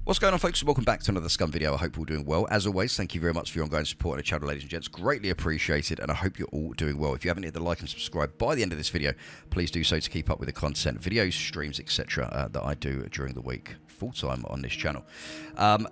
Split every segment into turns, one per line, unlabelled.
What's going on, folks? Welcome back to another Scum video. I hope you're all doing well. As always, thank you very much for your ongoing support on the channel, ladies and gents. Greatly appreciated, and I hope you're all doing well. If you haven't hit the like and subscribe by the end of this video, please do so to keep up with the content, videos, streams, etc. That I do during the week, full-time on this channel.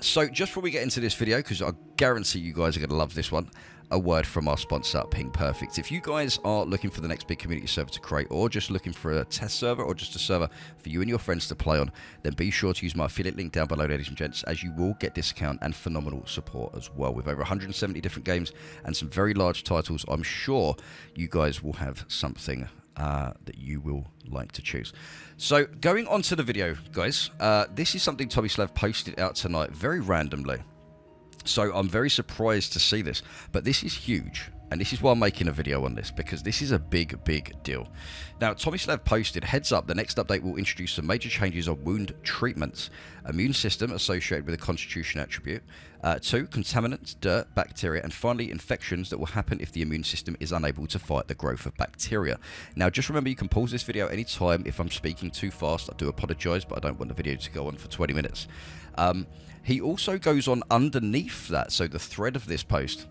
So just before we get into this video, because I guarantee you guys are going to love this one, a word from our sponsor, Ping Perfect. If you guys are looking for the next big community server to create, or just looking for a test server, or just a server for you and your friends to play on, then be sure to use my affiliate link down below, ladies and gents, as you will get discount and phenomenal support as well. With over 170 different games and some very large titles, I'm sure you guys will have something that you will like to choose. So going on to the video, guys, this is something Tommy Slav posted out tonight very randomly. So I'm very surprised to see this, but this is huge, and this is why I'm making a video on this, because this is a big deal. Now, Tommy Slav posted, heads up, the next update will introduce some major changes on wound treatments, immune system associated with a constitution attribute, 2, contaminants, dirt, bacteria, and finally, infections that will happen if the immune system is unable to fight the growth of bacteria. Now, just remember, you can pause this video anytime. If I'm speaking too fast, I do apologize, but I don't want the video to go on for 20 minutes. He also goes on underneath that, so the thread of this post,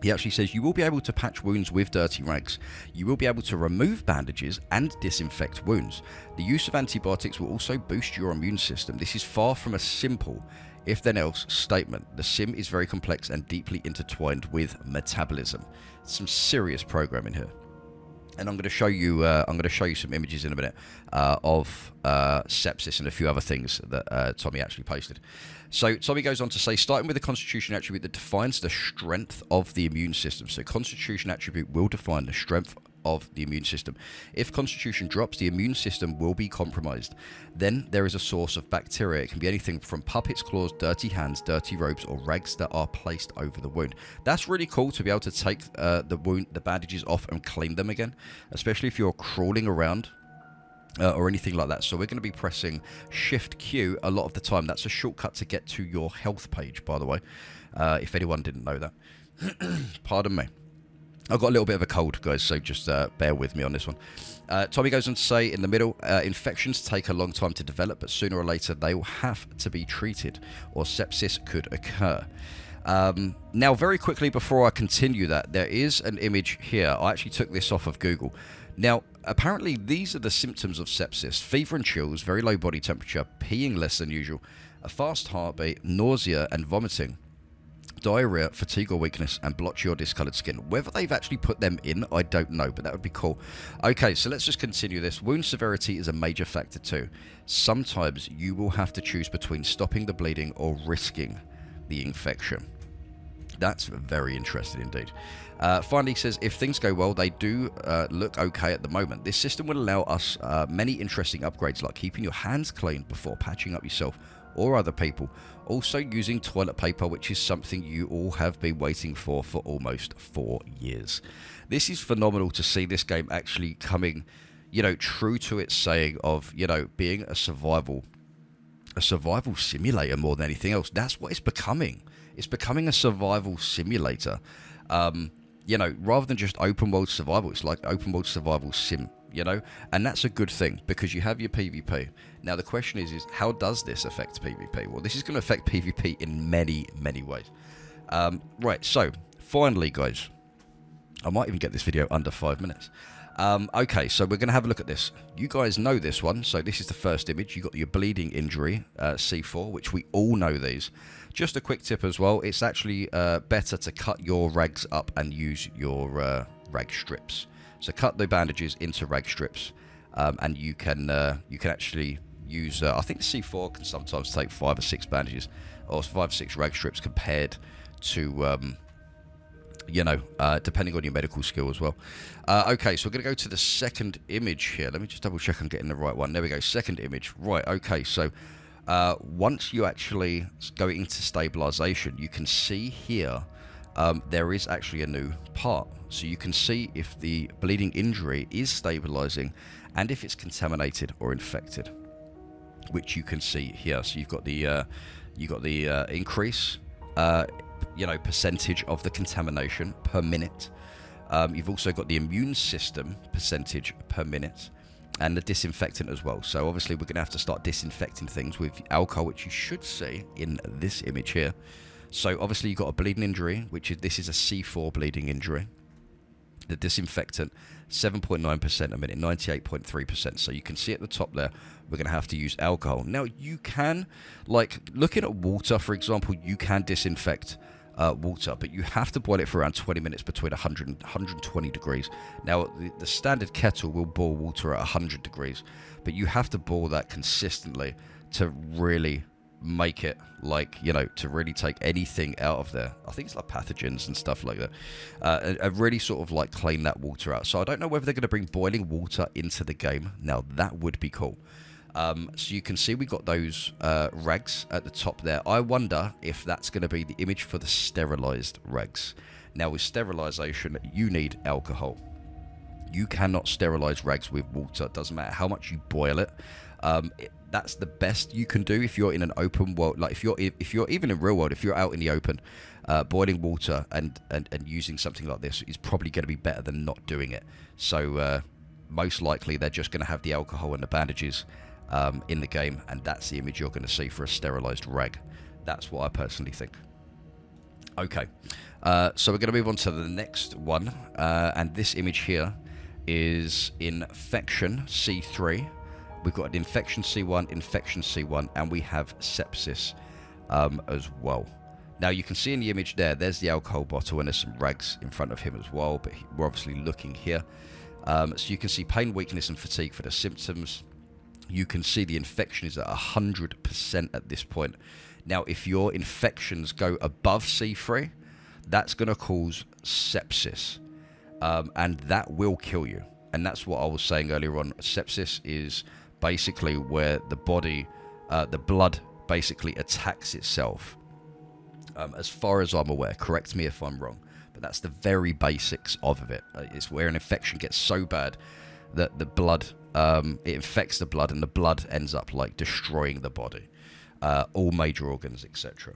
he actually says, you will be able to patch wounds with dirty rags. You will be able to remove bandages and disinfect wounds. The use of antibiotics will also boost your immune system. This is far from a simple, if then else, statement. The sim is very complex and deeply intertwined with metabolism. Some serious programming here. And I'm going to show you. Some images in a minute of sepsis and a few other things that Tommy actually posted. So Tommy goes on to say, starting with the constitution attribute that defines the strength of the immune system. So constitution attribute will define the strength of the immune system. If constitution drops, the immune system will be compromised. Then there is a source of bacteria. It can be anything from puppets' claws, dirty hands, dirty robes, or rags that are placed over the wound. That's really cool to be able to take the bandages off and clean them again, especially if you're crawling around or anything like that. So we're going to be pressing Shift Q a lot of the time. That's a shortcut to get to your health page, by the way, if anyone didn't know that. Pardon me. I've got a little bit of a cold, guys, so just bear with me on this one. Tommy goes on to say, in the middle, infections take a long time to develop, but sooner or later they will have to be treated, or sepsis could occur. Now, very quickly before I continue that, there is an image here. I actually took this off of Google. Now, apparently these are the symptoms of sepsis: fever and chills, very low body temperature, peeing less than usual, a fast heartbeat, nausea and vomiting, diarrhea, fatigue or weakness, and blotchy or discoloured skin. Whether they've actually put them in, I don't know, but that would be cool. Okay, so let's just continue this. Wound severity is a major factor too. Sometimes you will have to choose between stopping the bleeding or risking the infection. That's very interesting indeed. Finally, he says, if things go well, they do look okay at the moment. This system will allow us many interesting upgrades, like keeping your hands clean before patching up yourself or other people. Also using toilet paper, which is something you all have been waiting for almost 4 years. This is phenomenal to see this game actually coming, you know, true to its saying of, you know, being a survival simulator more than anything else. That's what it's becoming. It's becoming a survival simulator. You know, rather than just open world survival, it's like open world survival sim, you know, and that's a good thing because you have your PvP. Now the question is how does this affect PvP? Well, this is going to affect PvP in many ways. Right, so finally, guys, I might even get this video under 5 minutes. Okay, so we're going to have a look at this. You guys know this one. So this is the first image. You got your bleeding injury, C4, which we all know these. Just a quick tip as well. It's actually better to cut your rags up and use your rag strips. So cut the bandages into rag strips, and you can actually use. I think C4 can sometimes take 5 or 6 bandages or 5 or 6 rag strips compared to. You know, depending on your medical skill as well. Okay, so we're going to go to the second image here. Let me just double check I'm getting the right one. There we go, second image. Right, okay, so once you actually go into stabilization, you can see here there is actually a new part. So you can see if the bleeding injury is stabilizing and if it's contaminated or infected, which you can see here. So you've got the increase. You know, percentage of the contamination per minute. You've also got the immune system percentage per minute. and the disinfectant as well. So obviously we're going to have to start disinfecting things with alcohol, which you should see in this image here. So obviously you've got a bleeding injury, this is a C4 bleeding injury. The disinfectant, 7.9% a minute, 98.3%. So you can see at the top there, we're going to have to use alcohol. Now you can, like looking at water, for example, you can disinfect water, but you have to boil it for around 20 minutes between 100 and 120 degrees. Now, the standard kettle will boil water at 100 degrees, but you have to boil that consistently to really make it, like, you know, to really take anything out of there. I think it's like pathogens and stuff like that. And really sort of like clean that water out. So I don't know whether they're going to bring boiling water into the game. Now, that would be cool. So you can see we got those rags at the top there. I wonder if that's going to be the image for the sterilized rags. Now with sterilization, you need alcohol. You cannot sterilize rags with water. It doesn't matter how much you boil it. That's the best you can do if you're in an open world. Like if you're even in real world, if you're out in the open, boiling water and using something like this is probably going to be better than not doing it. So most likely they're just going to have the alcohol and the bandages in the game, and that's the image you're going to see for a sterilized rag. That's what I personally think. Okay, so we're going to move on to the next one, and this image here is infection C3. We've got an infection C1, and we have sepsis as well. Now you can see in the image there's the alcohol bottle, and there's some rags in front of him as well, but we're obviously looking here. So you can see pain, weakness, and fatigue for the symptoms. You can see the infection is at 100% at this point. Now, if your infections go above C3, that's going to cause sepsis, and that will kill you. And that's what I was saying earlier on. Sepsis is basically where the body, the blood basically attacks itself. As far as I'm aware, correct me if I'm wrong, but that's the very basics of it. It's where an infection gets so bad that the blood, it infects the blood, and the blood ends up like destroying the body, all major organs, etc.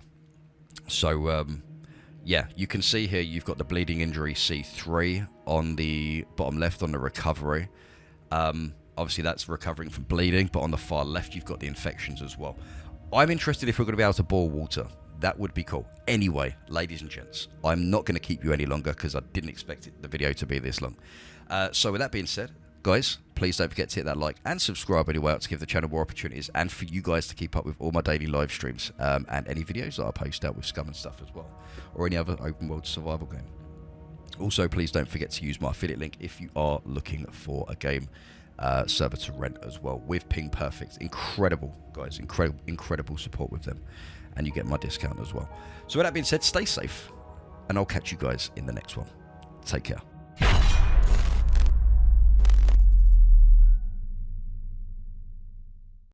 So yeah, you can see here you've got the bleeding injury C3 on the bottom left on the recovery. Obviously that's recovering from bleeding, but on the far left you've got the infections as well. I'm interested if we're going to be able to boil water. That would be cool. Anyway, ladies and gents, I'm not going to keep you any longer because I didn't expect the video to be this long. So with that being said, guys, please don't forget to hit that like and subscribe anyway to give the channel more opportunities, and for you guys to keep up with all my daily live streams and any videos that I post out with Scum and stuff as well, or any other open world survival game. Also, please don't forget to use my affiliate link if you are looking for a game server to rent as well with Ping Perfect. Incredible, guys, incredible support with them, and you get my discount as well. So with that being said, stay safe, and I'll catch you guys in the next one. Take care.